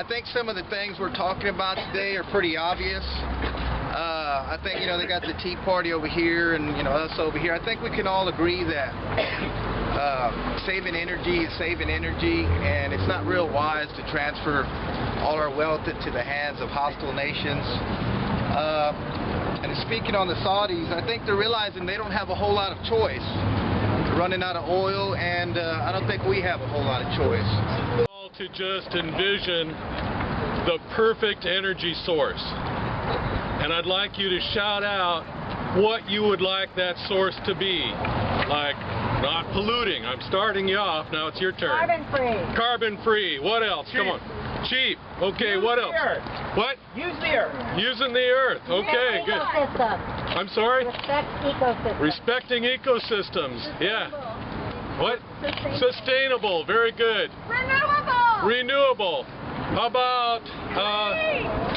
I think some of the things we're talking about today are pretty obvious. I think, you know, they got the Tea Party over here and, you know, us over here. I think we can all agree that saving energy is saving energy, and it's not real wise to transfer all our wealth into the hands of hostile nations. And speaking on the Saudis, I think they're realizing they don't have a whole lot of choice. They're running out of oil, and I don't think we have a whole lot of choice. To just envision the perfect energy source. And I'd like you to shout out what you would like that source to be. Like, not polluting. I'm starting you off. Now it's your turn. Carbon free. Carbon free. What else? Cheap. Come on. Cheap. Okay, Use what the else? earth. What? Use the earth. Using the earth. Okay, good. Ecosystem. I'm sorry? Respect ecosystem. Respecting ecosystems. Yeah. What? Sustainable. Very good. Renewable. Renewable. How about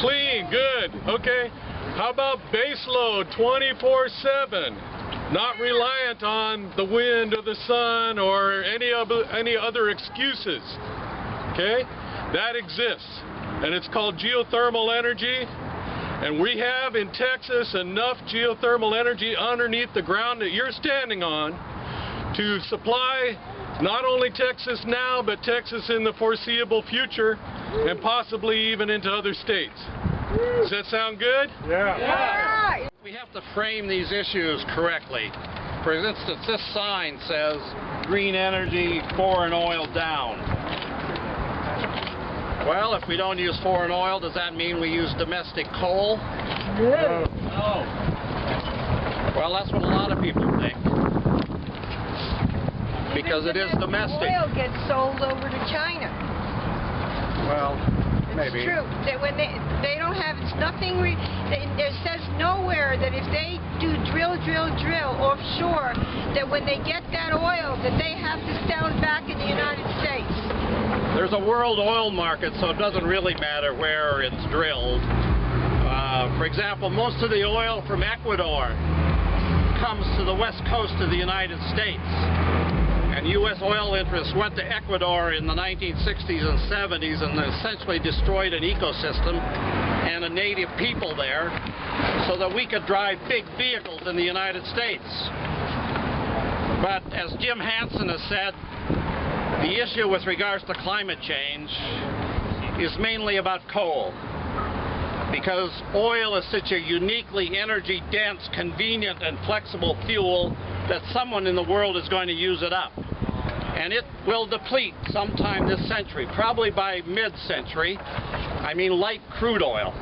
clean? Good. Okay. How about baseload 24/7? Not reliant on the wind or the sun or any other excuses. Okay? That exists. And it's called geothermal energy. And we have in Texas enough geothermal energy underneath the ground that you're standing on to supply not only Texas now, but Texas in the foreseeable future, and possibly even into other states. Does that sound good? Yeah. We have to frame these issues correctly. For instance, this sign says, green energy, foreign oil down. Well, if we don't use foreign oil, does that mean we use domestic coal? No. No. Well, that's what a lot of people think. Because it is domestic. Oil gets sold over to China. Well, It's maybe. true. That when they don't have, it's nothing, it says nowhere that if they do drill offshore, that when they get that oil, that they have to sell it back in the United States. There's a world oil market, so it doesn't really matter where it's drilled. For example, most of the oil from Ecuador comes to the west coast of the United States. And U.S. oil interests went to Ecuador in the 1960s and 70s and essentially destroyed an ecosystem and a native people there so that we could drive big vehicles in the United States. But as Jim Hansen has said, the issue with regards to climate change is mainly about coal. Because oil is such a uniquely energy-dense, convenient, and flexible fuel that someone in the world is going to use it up. And it will deplete sometime this century, probably by mid-century. I mean light crude oil,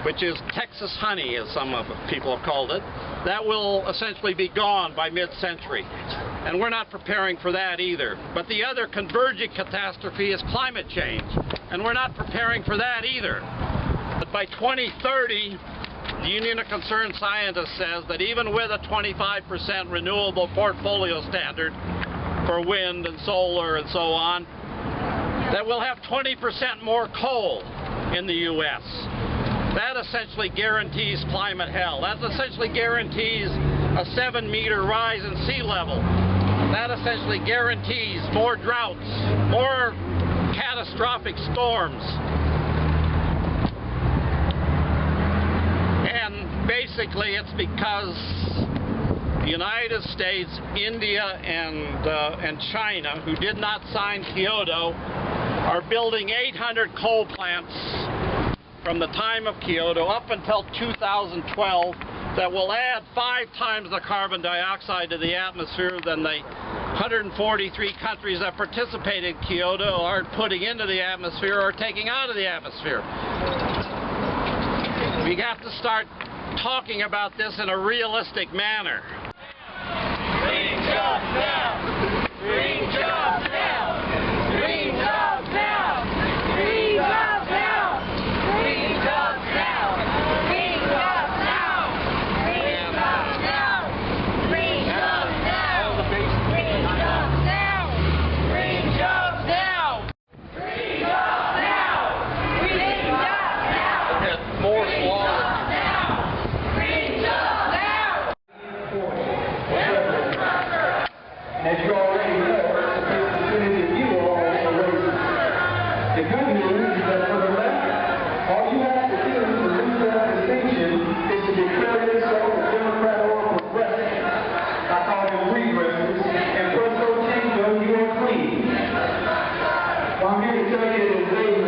which is Texas honey, as some of people have called it. That will essentially be gone by mid-century. And we're not preparing for that either. But the other converging catastrophe is climate change. And we're not preparing for that either. But by 2030, the Union of Concerned Scientists says that even with a 25% renewable portfolio standard for wind and solar and so on, that we'll have 20% more coal in the U.S. That essentially guarantees climate hell. That essentially guarantees a 7-meter rise in sea level. That essentially guarantees more droughts, more catastrophic storms. And basically it's because the United States, India, and China, who did not sign Kyoto, are building 800 coal plants from the time of Kyoto up until 2012 that will add 5 times the carbon dioxide to the atmosphere than the 143 countries that participate in Kyoto are putting into the atmosphere or taking out of the atmosphere. We have to start talking about this in a realistic manner. Green jobs now! Green jobs now! Green jobs now! Green jobs now! Green jobs now! Green jobs now! Green jobs now! Green jobs now! Green jobs now! Green jobs now! Green jobs now! Green jobs now! Get more slaughter. As you already know, American and